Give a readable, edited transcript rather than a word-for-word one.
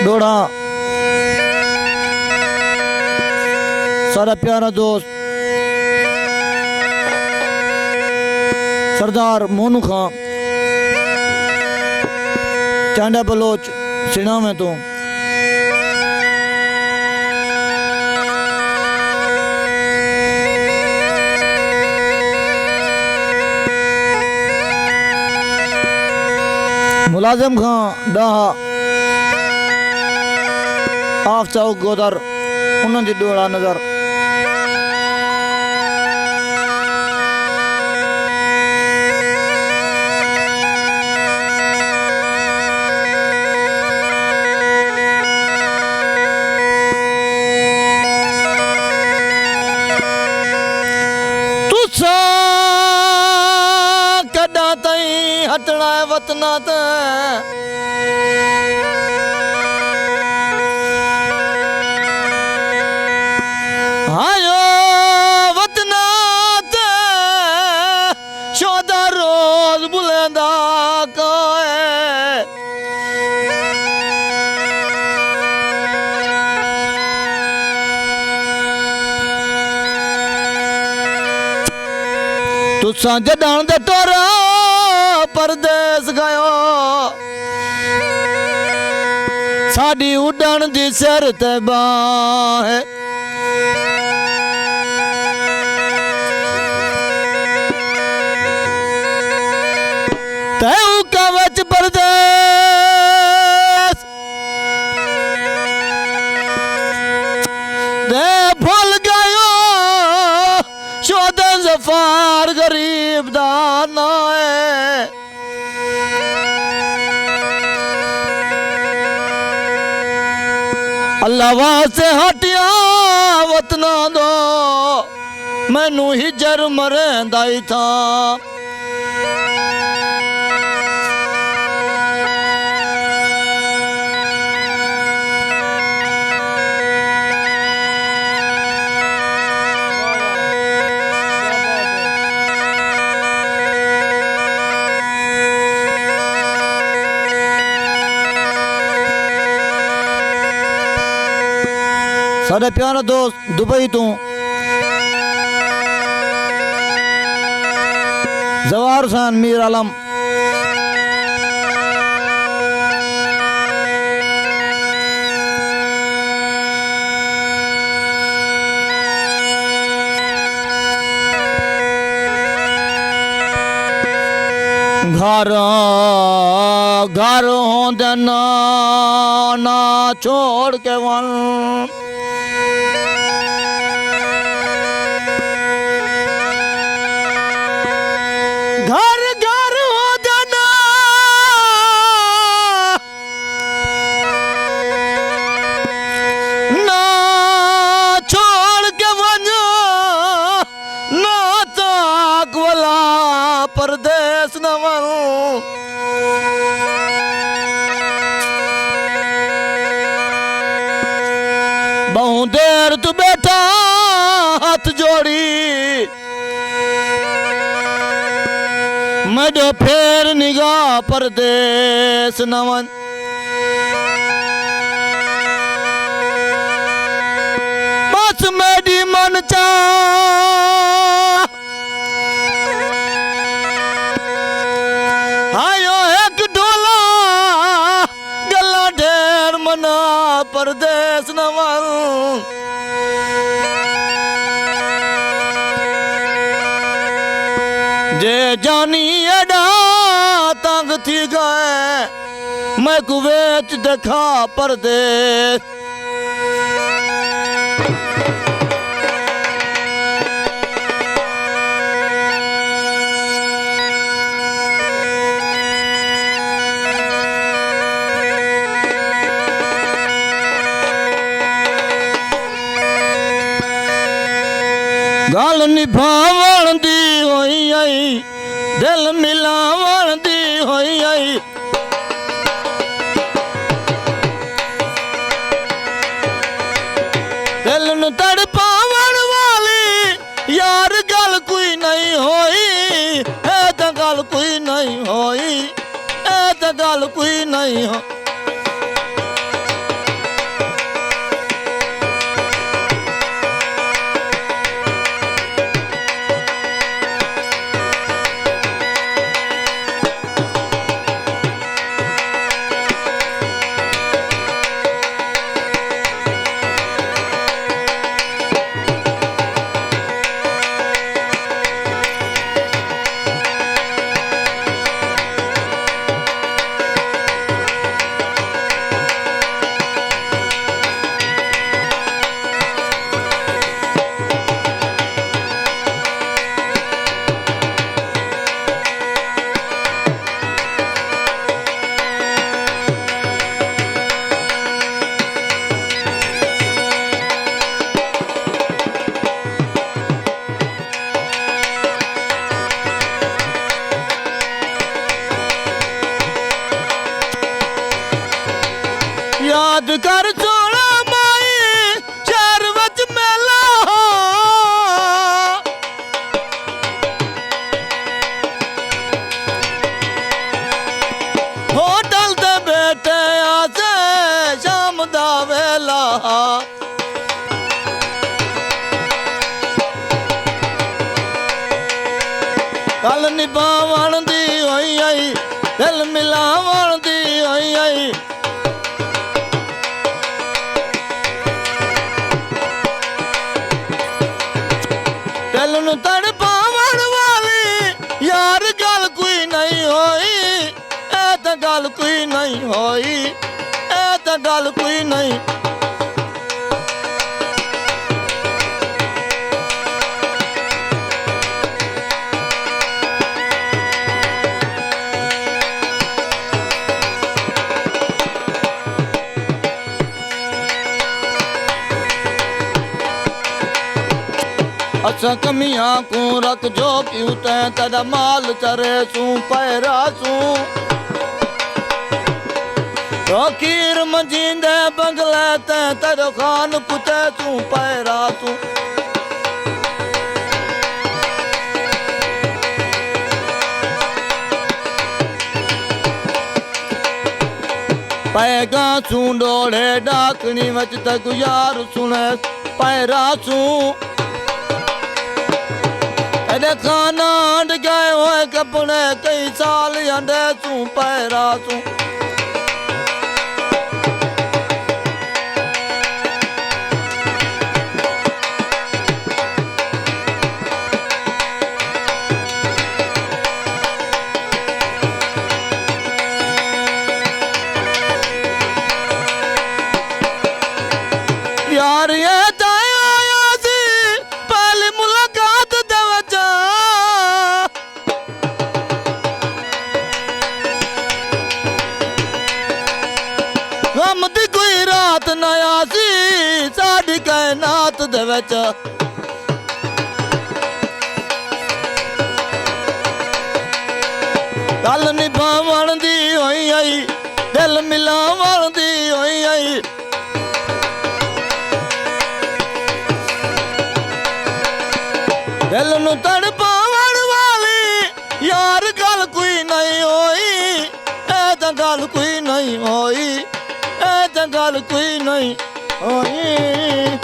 डोड़ा सारा प्यारा दोस्त सरदार मोनू खां टांडा बलोच सिना में तो मुलाजिम खां डाहा आफ चौक गोदर उन्हनि जी डोड़ा नज़र कदा तई हटना वतना ते आयो वतना ते शोदा रोज बुलेंदा कोए तुसा जडान दे टोरा परदेस गयो साडी उड़न दी सिर ते बाह तैऊ कवच परदेस दे भूल गयो शोदन जफार गरीब दा ना है अल्लाह वास्ते हटिया वतना दो मैनू हिजर मरेंदा ही था साढ़े प्यारा दोस्त दुबई तो जवार हुसैन मीर आलम घर घर होंदे ना छोड़ के वन घर घर हो जाना ना छोड़ के वनो ना ताक वाला परदेस न वनो बहु देर तू बैठा हाथ जोड़ी मडो फेर निगाह परदेस नवन बस मेरी मन चा आयो एक डोला गला ढेर मना परदेस नवन जे जानी एडा तंग थी गए मैं कुवैत देखा परदेस गल निभावण दी होई आई दिल मिलावण दी होई आई दिल न तड़पावण वाली यार गल कोई नहीं होई है तो गल कोई नहीं होई है तो गल कोई नहीं हो गल निभावण दी होई आई दिल मिलावण दी होई आई दिल नू तड़पावण वाली यार गल कोई नहीं होई ए तां गल कोई नहीं होई ए तां गल कोई नहीं अच्छा कमियां को रख जो क्यों तैं तेरा माल चरे सू पैरा सू फकीर मंजींदे बंगले तैं तेरो खान कुते सू पैरा सू पैगा सू डोड़े डाकनी वच तक यार सुने पैरा सू एडे खाना अंड गए हुए कपड़े कई साल अंडे सू पैरा सू यार ये गम दी कोई रात न आसी साडी कायनात दे विच गल निभावण दी होई आई दिल मिलावण दी होई आई दिल नू तड़पावण वाली यार गल कोई नहीं होई ए तां गल कोई नहीं होई गल कोई नहीं होई